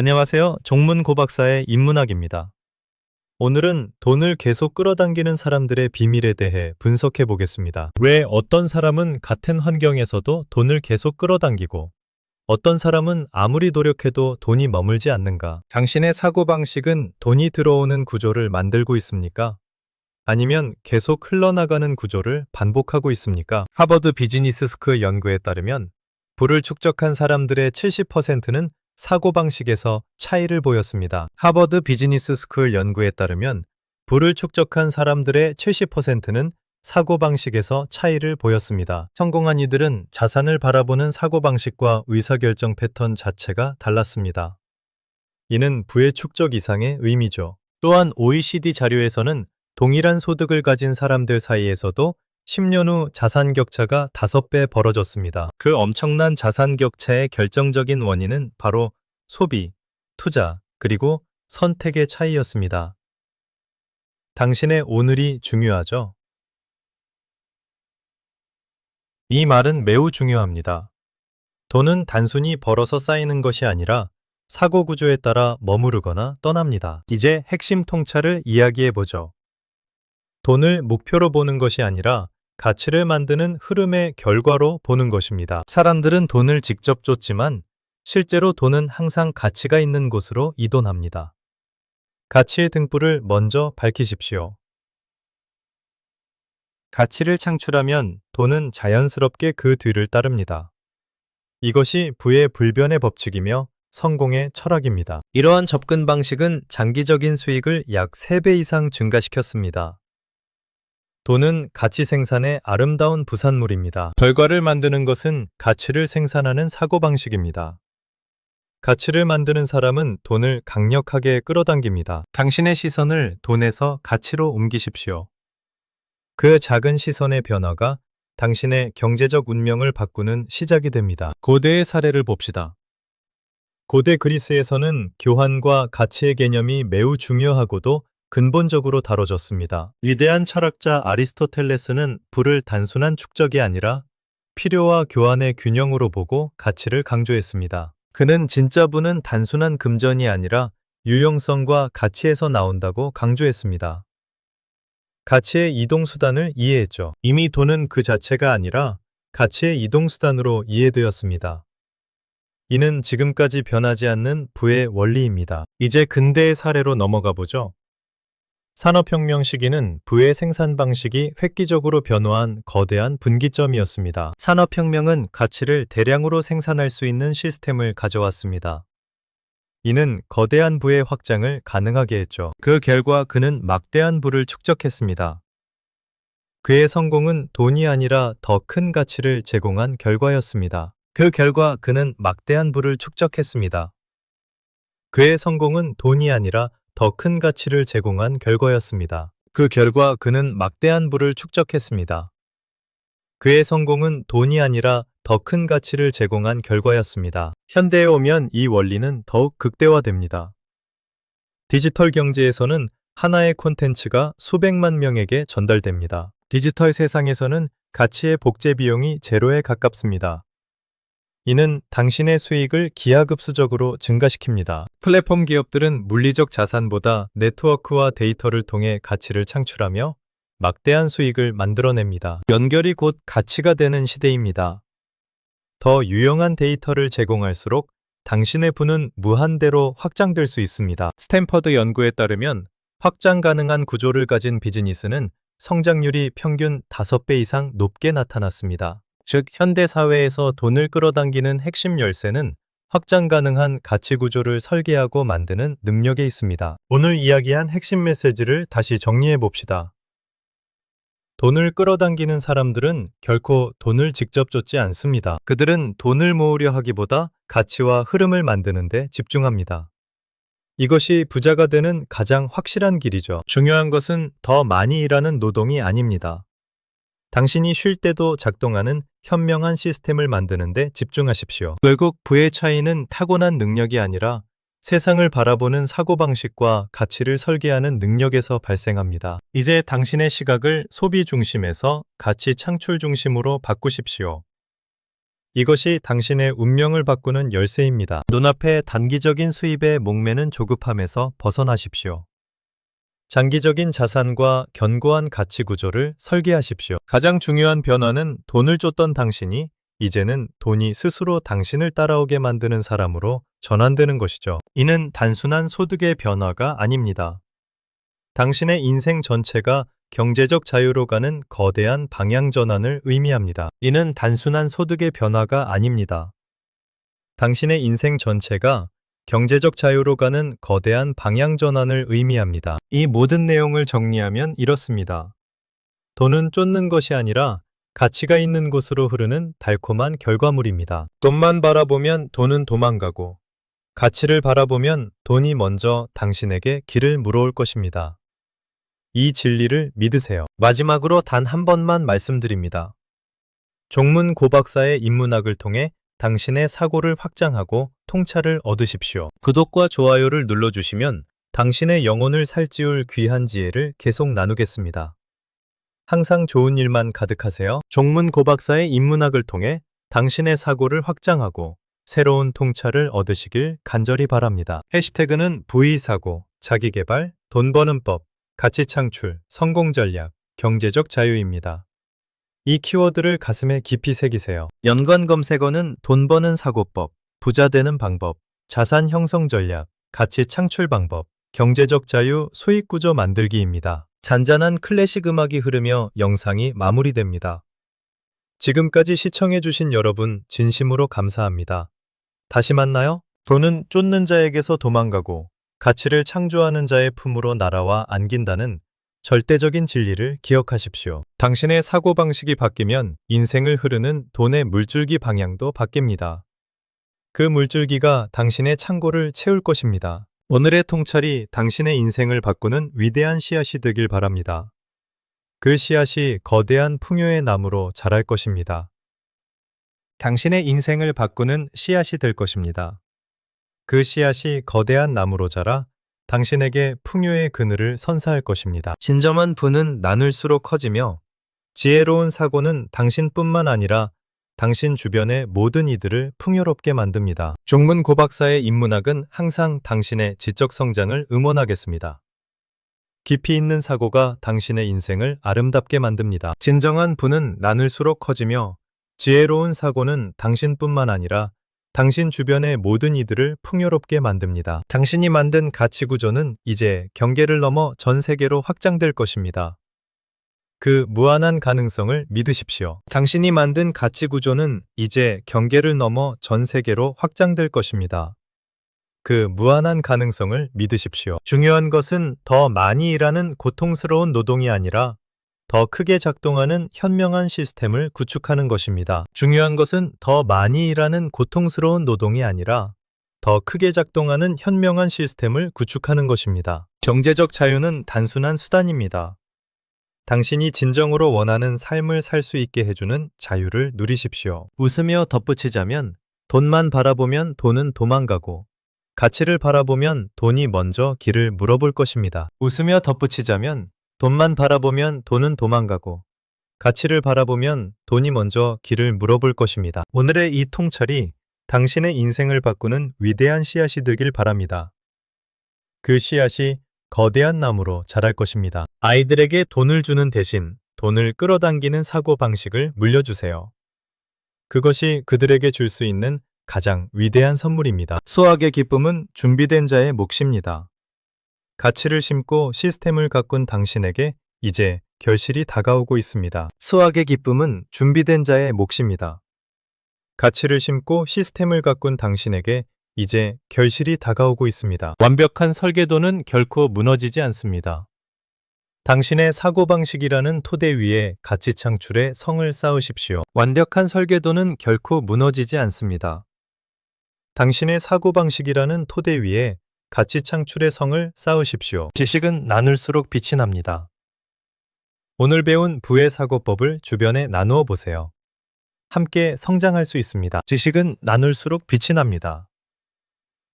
안녕하세요. 종문고박사의 인문학입니다. 오늘은 돈을 계속 끌어당기는 사람들의 비밀에 대해 분석해 보겠습니다. 왜 어떤 사람은 같은 환경에서도 돈을 계속 끌어당기고 어떤 사람은 아무리 노력해도 돈이 머물지 않는가? 당신의 사고방식은 돈이 들어오는 구조를 만들고 있습니까? 아니면 계속 흘러나가는 구조를 반복하고 있습니까? 하버드 비즈니스 스쿨 연구에 따르면 부를 축적한 사람들의 70%는 사고방식에서 차이를 보였습니다. 하버드 비즈니스 스쿨 연구에 따르면 부를 축적한 사람들의 70%는 사고방식에서 차이를 보였습니다. 성공한 이들은 자산을 바라보는 사고방식과 의사결정 패턴 자체가 달랐습니다. 이는 부의 축적 이상의 의미죠. 또한 OECD 자료에서는 동일한 소득을 가진 사람들 사이에서도 10년 후 자산 격차가 5배 벌어졌습니다. 그 엄청난 자산 격차의 결정적인 원인은 바로 소비, 투자, 그리고 선택의 차이였습니다. 당신의 오늘이 중요하죠? 이 말은 매우 중요합니다. 돈은 단순히 벌어서 쌓이는 것이 아니라 사고 구조에 따라 머무르거나 떠납니다. 이제 핵심 통찰을 이야기해보죠. 돈을 목표로 보는 것이 아니라 가치를 만드는 흐름의 결과로 보는 것입니다. 사람들은 돈을 직접 쫓지만 실제로 돈은 항상 가치가 있는 곳으로 이동합니다. 가치의 등불을 먼저 밝히십시오. 가치를 창출하면 돈은 자연스럽게 그 뒤를 따릅니다. 이것이 부의 불변의 법칙이며 성공의 철학입니다. 이러한 접근 방식은 장기적인 수익을 약 3배 이상 증가시켰습니다. 돈은 가치 생산의 아름다운 부산물입니다. 결과를 만드는 것은 가치를 생산하는 사고방식입니다. 가치를 만드는 사람은 돈을 강력하게 끌어당깁니다. 당신의 시선을 돈에서 가치로 옮기십시오. 그 작은 시선의 변화가 당신의 경제적 운명을 바꾸는 시작이 됩니다. 고대의 사례를 봅시다. 고대 그리스에서는 교환과 가치의 개념이 매우 중요하고도 근본적으로 다뤄졌습니다. 위대한 철학자 아리스토텔레스는 부를 단순한 축적이 아니라 필요와 교환의 균형으로 보고 가치를 강조했습니다. 그는 진짜 부는 단순한 금전이 아니라 유용성과 가치에서 나온다고 강조했습니다. 가치의 이동수단을 이해했죠. 이미 돈은 그 자체가 아니라 가치의 이동수단으로 이해되었습니다. 이는 지금까지 변하지 않는 부의 원리입니다. 이제 근대의 사례로 넘어가 보죠. 산업혁명 시기는 부의 생산 방식이 획기적으로 변화한 거대한 분기점이었습니다. 산업혁명은 가치를 대량으로 생산할 수 있는 시스템을 가져왔습니다. 이는 거대한 부의 확장을 가능하게 했죠. 그 결과 그는 막대한 부를 축적했습니다. 그의 성공은 돈이 아니라 더 큰 가치를 제공한 결과였습니다. 그 결과 그는 막대한 부를 축적했습니다. 그의 성공은 돈이 아니라 더 큰 가치를 제공한 결과였습니다. 그 결과 그는 막대한 부를 축적했습니다. 그의 성공은 돈이 아니라 더 큰 가치를 제공한 결과였습니다. 현대에 오면 이 원리는 더욱 극대화됩니다. 디지털 경제에서는 하나의 콘텐츠가 수백만 명에게 전달됩니다. 디지털 세상에서는 가치의 복제 비용이 제로에 가깝습니다. 이는 당신의 수익을 기하급수적으로 증가시킵니다. 플랫폼 기업들은 물리적 자산보다 네트워크와 데이터를 통해 가치를 창출하며 막대한 수익을 만들어냅니다. 연결이 곧 가치가 되는 시대입니다. 더 유용한 데이터를 제공할수록 당신의 부는 무한대로 확장될 수 있습니다. 스탠퍼드 연구에 따르면 확장 가능한 구조를 가진 비즈니스는 성장률이 평균 5배 이상 높게 나타났습니다. 즉, 현대 사회에서 돈을 끌어당기는 핵심 열쇠는 확장 가능한 가치 구조를 설계하고 만드는 능력에 있습니다. 오늘 이야기한 핵심 메시지를 다시 정리해 봅시다. 돈을 끌어당기는 사람들은 결코 돈을 직접 쫓지 않습니다. 그들은 돈을 모으려 하기보다 가치와 흐름을 만드는 데 집중합니다. 이것이 부자가 되는 가장 확실한 길이죠. 중요한 것은 더 많이 일하는 노동이 아닙니다. 당신이 쉴 때도 작동하는 현명한 시스템을 만드는 데 집중하십시오. 결국 부의 차이는 타고난 능력이 아니라 세상을 바라보는 사고방식과 가치를 설계하는 능력에서 발생합니다. 이제 당신의 시각을 소비 중심에서 가치 창출 중심으로 바꾸십시오. 이것이 당신의 운명을 바꾸는 열쇠입니다. 눈앞의 단기적인 수입에 목매는 조급함에서 벗어나십시오. 장기적인 자산과 견고한 가치 구조를 설계하십시오. 가장 중요한 변화는 돈을 쫓던 당신이 이제는 돈이 스스로 당신을 따라오게 만드는 사람으로 전환되는 것이죠. 이는 단순한 소득의 변화가 아닙니다. 당신의 인생 전체가 경제적 자유로 가는 거대한 방향 전환을 의미합니다. 이는 단순한 소득의 변화가 아닙니다. 당신의 인생 전체가 경제적 자유로 가는 거대한 방향 전환을 의미합니다. 이 모든 내용을 정리하면 이렇습니다. 돈은 쫓는 것이 아니라 가치가 있는 곳으로 흐르는 달콤한 결과물입니다. 돈만 바라보면 돈은 도망가고, 가치를 바라보면 돈이 먼저 당신에게 길을 물어올 것입니다. 이 진리를 믿으세요. 마지막으로 단 한 번만 말씀드립니다. 종문 고박사의 인문학을 통해 당신의 사고를 확장하고 통찰을 얻으십시오. 구독과 좋아요를 눌러주시면 당신의 영혼을 살찌울 귀한 지혜를 계속 나누겠습니다. 항상 좋은 일만 가득하세요. 종문 고박사의 인문학을 통해 당신의 사고를 확장하고 새로운 통찰을 얻으시길 간절히 바랍니다. 해시태그는 V사고, 자기개발, 돈 버는 법, 가치 창출, 성공 전략, 경제적 자유입니다. 이 키워드를 가슴에 깊이 새기세요. 연관 검색어는 돈 버는 사고법, 부자 되는 방법, 자산 형성 전략, 가치 창출 방법, 경제적 자유, 수익 구조 만들기입니다. 잔잔한 클래식 음악이 흐르며 영상이 마무리됩니다. 지금까지 시청해주신 여러분 진심으로 감사합니다. 다시 만나요. 돈은 쫓는 자에게서 도망가고 가치를 창조하는 자의 품으로 날아와 안긴다는 절대적인 진리를 기억하십시오. 당신의 사고방식이 바뀌면 인생을 흐르는 돈의 물줄기 방향도 바뀝니다. 그 물줄기가 당신의 창고를 채울 것입니다. 오늘의 통찰이 당신의 인생을 바꾸는 위대한 씨앗이 되길 바랍니다. 그 씨앗이 거대한 풍요의 나무로 자랄 것입니다. 당신의 인생을 바꾸는 씨앗이 될 것입니다. 그 씨앗이 거대한 나무로 자라 당신에게 풍요의 그늘을 선사할 것입니다. 진정한 부는 나눌수록 커지며 지혜로운 사고는 당신뿐만 아니라 당신 주변의 모든 이들을 풍요롭게 만듭니다. 종문 고박사의 인문학은 항상 당신의 지적 성장을 응원하겠습니다. 깊이 있는 사고가 당신의 인생을 아름답게 만듭니다. 진정한 부는 나눌수록 커지며 지혜로운 사고는 당신뿐만 아니라 당신 주변의 모든 이들을 풍요롭게 만듭니다. 당신이 만든 가치 구조는 이제 경계를 넘어 전 세계로 확장될 것입니다. 그 무한한 가능성을 믿으십시오. 당신이 만든 가치 구조는 이제 경계를 넘어 전 세계로 확장될 것입니다. 그 무한한 가능성을 믿으십시오. 중요한 것은 더 많이 일하는 고통스러운 노동이 아니라 더 크게 작동하는 현명한 시스템을 구축하는 것입니다. 중요한 것은 더 많이 일하는 고통스러운 노동이 아니라 더 크게 작동하는 현명한 시스템을 구축하는 것입니다. 경제적 자유는 단순한 수단입니다. 당신이 진정으로 원하는 삶을 살 수 있게 해주는 자유를 누리십시오. 웃으며 덧붙이자면 돈만 바라보면 돈은 도망가고 가치를 바라보면 돈이 먼저 길을 물어볼 것입니다. 웃으며 덧붙이자면 돈만 바라보면 돈은 도망가고 가치를 바라보면 돈이 먼저 길을 물어볼 것입니다. 오늘의 이 통찰이 당신의 인생을 바꾸는 위대한 씨앗이 되길 바랍니다. 그 씨앗이 거대한 나무로 자랄 것입니다. 아이들에게 돈을 주는 대신 돈을 끌어당기는 사고방식을 물려주세요. 그것이 그들에게 줄 수 있는 가장 위대한 선물입니다. 수학의 기쁨은 준비된 자의 몫입니다. 가치를 심고 시스템을 가꾼 당신에게 이제 결실이 다가오고 있습니다. 수학의 기쁨은 준비된 자의 몫입니다. 가치를 심고 시스템을 가꾼 당신에게 이제 결실이 다가오고 있습니다. 완벽한 설계도는 결코 무너지지 않습니다. 당신의 사고방식이라는 토대 위에 가치 창출의 성을 쌓으십시오. 완벽한 설계도는 결코 무너지지 않습니다. 당신의 사고방식이라는 토대 위에 가치 창출의 성을 쌓으십시오. 지식은 나눌수록 빛이 납니다. 오늘 배운 부의 사고법을 주변에 나누어 보세요. 함께 성장할 수 있습니다. 지식은 나눌수록 빛이 납니다.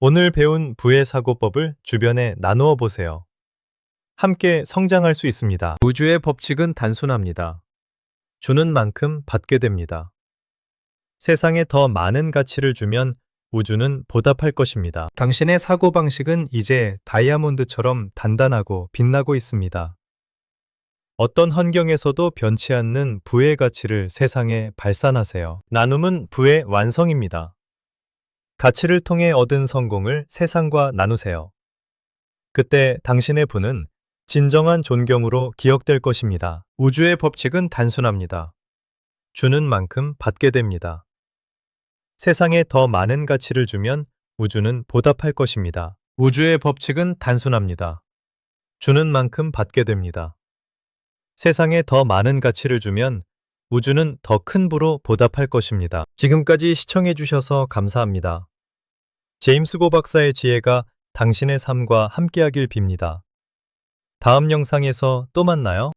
오늘 배운 부의 사고법을 주변에 나누어 보세요. 함께 성장할 수 있습니다. 우주의 법칙은 단순합니다. 주는 만큼 받게 됩니다. 세상에 더 많은 가치를 주면 우주는 보답할 것입니다. 당신의 사고방식은 이제 다이아몬드처럼 단단하고 빛나고 있습니다. 어떤 환경에서도 변치 않는 부의 가치를 세상에 발산하세요. 나눔은 부의 완성입니다. 가치를 통해 얻은 성공을 세상과 나누세요. 그때 당신의 부는 진정한 존경으로 기억될 것입니다. 우주의 법칙은 단순합니다. 주는 만큼 받게 됩니다. 세상에 더 많은 가치를 주면 우주는 보답할 것입니다. 우주의 법칙은 단순합니다. 주는 만큼 받게 됩니다. 세상에 더 많은 가치를 주면 우주는 더 큰 부로 보답할 것입니다. 지금까지 시청해 주셔서 감사합니다. 제임스 고 박사의 지혜가 당신의 삶과 함께하길 빕니다. 다음 영상에서 또 만나요.